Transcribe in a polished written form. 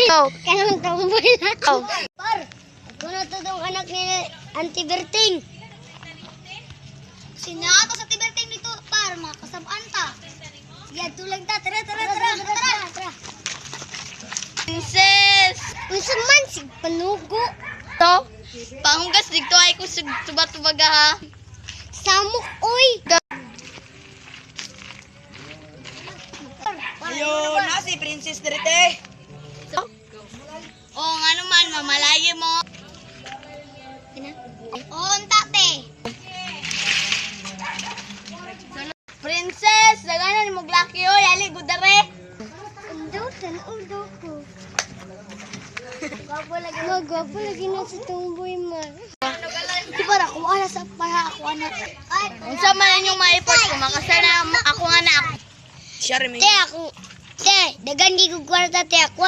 tomboy. Oh. Kanang tomboy na. Oh. Par, ako na to tong anak ni Auntie Berting. Sinato sa Tiberting nito, par, mga kasabaan ta. Sige, tulang ta. Tara. Princess! Unsa man, sig panugo. To? Panghugas dito ay kung tuba-tubaga ha. Samok, oy. Ayun na si Princess Drite. So? Oo nga naman, mamalaye mo. Oo, tate. Princess! Daganan mo glaki oy, ali gudare. Undo ko. Gwapo lagi na si tomboy man. Di ba ako ana sa para ako ana. Unsa man inyong ma-effort ko makasana ako nga na. Siya rin Te ako. Te, dagan gi ko kwarta te ako.